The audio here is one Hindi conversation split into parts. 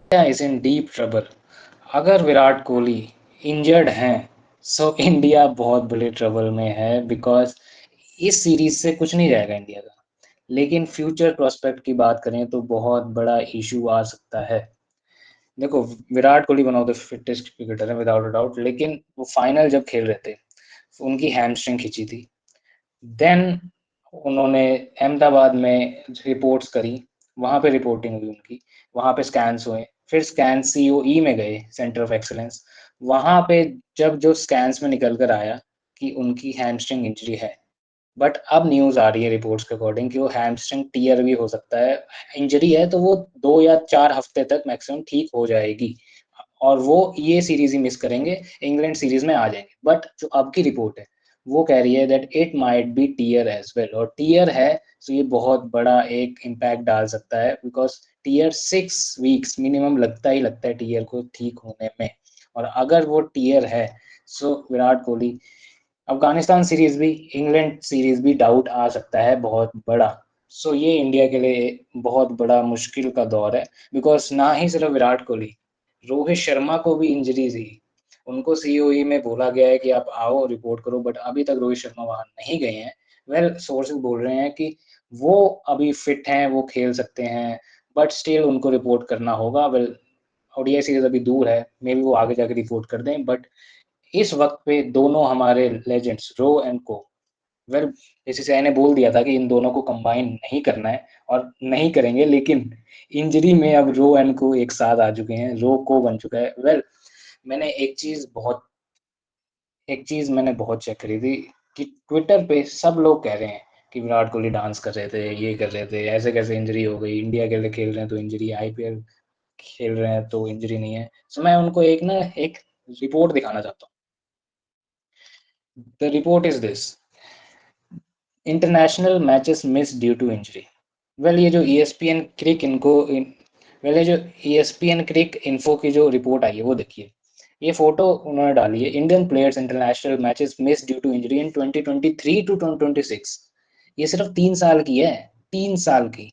India is in deep trouble. अगर विराट कोहली इंजर्ड हैं, सो इंडिया बहुत बड़े ट्रबल में है, बिकॉज इस सीरीज से कुछ नहीं जाएगा इंडिया का। लेकिन फ्यूचर प्रोस्पेक्ट की बात करें तो बहुत बड़ा इशू आ सकता है। देखो, Virat Kohli one of the fittest cricketer है विदाउट अ डाउट, लेकिन वो फाइनल जब खेल रहे थे उनकी हैमस्ट्रिंग खींची थी। देन उन्होंने अहमदाबाद में रिपोर्ट्स करी, वहां पे रिपोर्टिंग हुई उनकी, वहां पे स्कैन्स हुए, फिर स्कैन सीओई में गए, सेंटर ऑफ एक्सलेंस। वहां पे जब जो स्कैन्स में निकल कर आया कि उनकी हैमस्ट्रिंग इंजरी है, बट अब न्यूज आ रही है रिपोर्ट्स के अकॉर्डिंग कि वो हैमस्ट्रिंग टीयर भी हो सकता है। इंजरी है तो वो 2 या 4 हफ्ते तक मैक्सिमम ठीक हो जाएगी, और वो ये सीरीज ही मिस करेंगे, इंग्लैंड सीरीज में आ जाएंगे। बट जो अब की रिपोर्ट है वो कह रही है that it might be tier as well, और टीयर है तो ये बहुत बड़ा एक इम्पैक्ट डाल सकता है, बिकॉज टीयर 6 वीक्स मिनिमम लगता है टीयर को ठीक होने में। और अगर वो टीयर है, सो विराट कोहली, अफगानिस्तान सीरीज भी, इंग्लैंड सीरीज भी डाउट आ सकता है बहुत बड़ा। सो ये इंडिया के लिए बहुत बड़ा मुश्किल का दौर है, बिकॉज ना ही सिर्फ विराट कोहली, रोहित शर्मा को भी इंजरी थी। उनको सीओई में बोला गया है कि आप आओ रिपोर्ट करो, बट अभी तक रोहित शर्मा वहां नहीं गए हैं। वेल, सोर्सेज बोल रहे हैं कि वो अभी फिट हैं, वो खेल सकते हैं, बट स्टिल उनको रिपोर्ट करना होगा। वेल, ओडीआई सीरीज अभी दूर है, मे बी वो आगे जाके रिपोर्ट कर दें, बट इस वक्त पे दोनों हमारे लेजेंड्स रो एंड को, वेल, बीसीसीआई ने बोल दिया था कि इन दोनों को कंबाइन नहीं करना है और नहीं करेंगे, लेकिन इंजरी में अब रो एंड को एक साथ आ चुके हैं, रो को बन चुका है। वेल, मैंने एक चीज मैंने बहुत चेक करी थी कि ट्विटर पे सब लोग कह रहे हैं कि विराट कोहली डांस कर रहे थे, ये कर रहे थे, ऐसे कैसे इंजरी हो गई, इंडिया के लिए खेल रहे हैं तो इंजरी, आईपीएल खेल रहे हैं तो इंजरी नहीं है। सो मैं उनको एक रिपोर्ट दिखाना चाहता हूँ। The report is this: international matches miss due to injury. Well, ये जो ईएसपीएन क्रिक इनको वेल, ये जो ईएसपीएन क्रिक इन्फो की जो रिपोर्ट आई है वो देखिए। ये फोटो उन्होंने डाली है: Indian players international matches miss due to injury in 2023 to 2026। ये सिर्फ 3 साल की है, 3 साल की।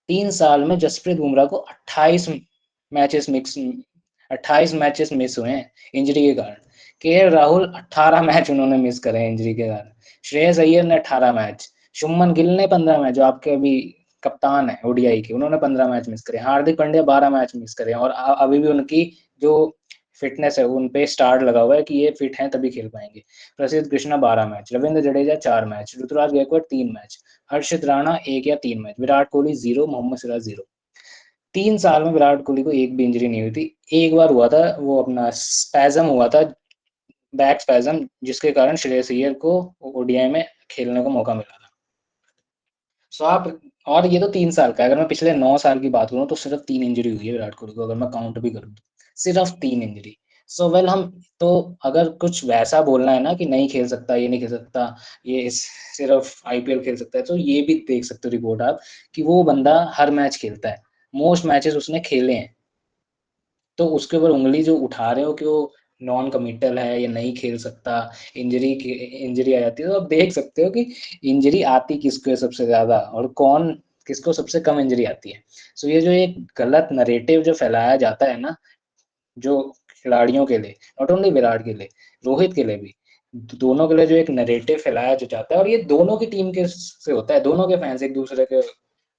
3 साल में जसप्रीत बुमराह को 28 मैचेस मिस हुए हैं इंजरी के कारण। के राहुल 18 मैच उन्होंने मिस करे हैं इंजरी के कारण। श्रेयस अय्यर ने 18 मैच, शुभमन गिल ने 15 मैच, जो आपके अभी कप्तान है ओडीआई के, उन्होंने 15 मैच मिस करे। हार्दिक पांड्या 12 मैच मिस करे, और अभी भी उनकी जो फिटनेस है उन पे स्टार लगा हुआ है कि ये फिट हैं तभी खेल पाएंगे। Prasidh Krishna 12 match, Ravindra Jadeja 4 match, Ruturaj Gaikwad 3 match, Harshit Rana 1 या 3 मैच, विराट कोहली 0, मोहम्मद सिराज 0। 3 साल में विराट कोहली को एक भी इंजरी नहीं हुई थी। एक बार हुआ था, वो अपना स्पैजम हुआ था, बैक स्पैजम, जिसके कारण श्रेयस अय्यर को ओडीआई में खेलने का मौका मिला था। सो आप, और ये तो 3 साल का है, अगर मैं पिछले 9 साल की बात करूँ तो सिर्फ 3 इंजरी हुई है विराट कोहली को, अगर मैं काउंट भी करूँ तो सिर्फ 3 इंजरी। सो वेल, हम तो अगर कुछ वैसा बोलना है ना कि नहीं खेल सकता, ये नहीं खेल सकता, सिर्फ आईपीएल खेल सकता है, तो ये भी देख सकते हो रिपोर्ट आप कि वो बंदा हर मैच खेलता है, मोस्ट मैचेस उसने खेले हैं। तो उसके ऊपर उंगली जो उठा रहे हो कि वो नॉन कमिटल है या नहीं खेल सकता, इंजरी आ जाती है, तो आप देख सकते हो कि इंजरी आती किसको है सबसे ज्यादा, और कौन किसको सबसे कम इंजरी आती है। सो ये जो एक गलत नरेटिव जो फैलाया जाता है ना, जो खिलाड़ियों के लिए, नॉट ओनली विराट के लिए, रोहित के लिए भी, दोनों के लिए जो एक नरेटिव फैलाया जो जाता है, और ये दोनों की टीम के से होता है, दोनों के फैंस एक दूसरे के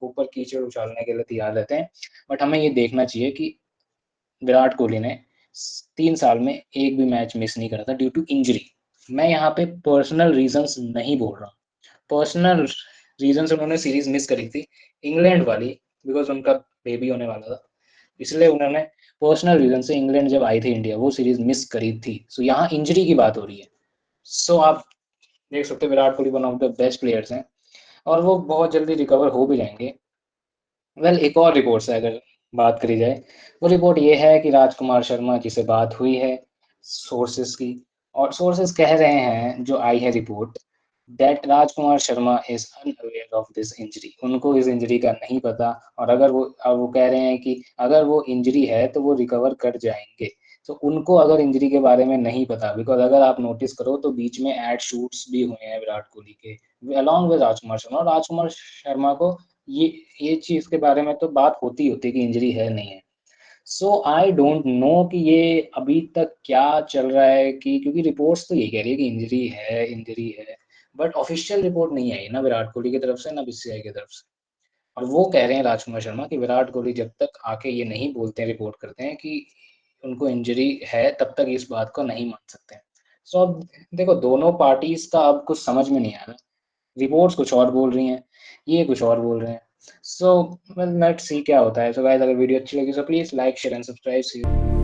ऊपर कीचड़ उछालने के लिए तैयार रहते हैं। बट हमें ये देखना चाहिए कि विराट कोहली ने 3 साल में एक भी मैच मिस नहीं करा था ड्यू टू इंजरी। मैं यहाँ पे पर्सनल रीजंस नहीं बोल रहा हूँ, पर्सनल रीजन से उन्होंने सीरीज मिस करी थी इंग्लैंड वाली, बिकॉज उनका बेबी होने वाला था, इसलिए उन्होंने पर्सनल रीजन से इंग्लैंड जब आई थी इंडिया वो सीरीज मिस करी थी। सो यहाँ इंजरी की बात हो रही है। सो आप देख सकते हो Virat Kohli one of the best players हैं, और वो बहुत जल्दी रिकवर हो भी जाएंगे। वेल, एक और रिपोर्ट से अगर बात करी जाए, वो रिपोर्ट ये है कि राजकुमार शर्मा की से बात हुई है सोर्सेस की, और सोर्सेस कह रहे हैं, जो आई है report, that Rajkumar Sharma is unaware of this injury, उनको इस इंजरी का नहीं पता। और अगर वो कह रहे हैं कि अगर वो इंजरी है तो वो रिकवर कर जाएंगे। तो उनको अगर इंजरी के बारे में नहीं पता, बिकॉज अगर आप नोटिस करो तो बीच में एड शूट्स भी हुए हैं विराट कोहली के अलॉन्ग विद राजकुमार शर्मा, और राजकुमार शर्मा को ये ये चीज के बारे में तो बात होती होती कि इंजरी है नहीं है। सो आई डोंट नो कि ये अभी तक क्या चल रहा है, कि क्योंकि रिपोर्ट्स तो यही कह रही है कि इंजरी है, बट ऑफिशियल रिपोर्ट नहीं आई ना विराट कोहली की तरफ से, ना बीसीसीआई की तरफ से। और वो कह रहे हैं राजकुमार शर्मा कि विराट कोहली जब तक आके ये नहीं बोलते हैं, रिपोर्ट करते हैं कि उनको इंजरी है, तब तक इस बात को नहीं मान सकते हैं। सो अब देखो, दोनों पार्टीज़ का अब कुछ समझ में नहीं आ रहा। रिपोर्ट्स कुछ और बोल रही हैं, ये कुछ और बोल रहे हैं। सो वेल लेट्स सी क्या होता है। सो गाइस, अगर वीडियो अच्छी लगी, so please like, share and subscribe. See you.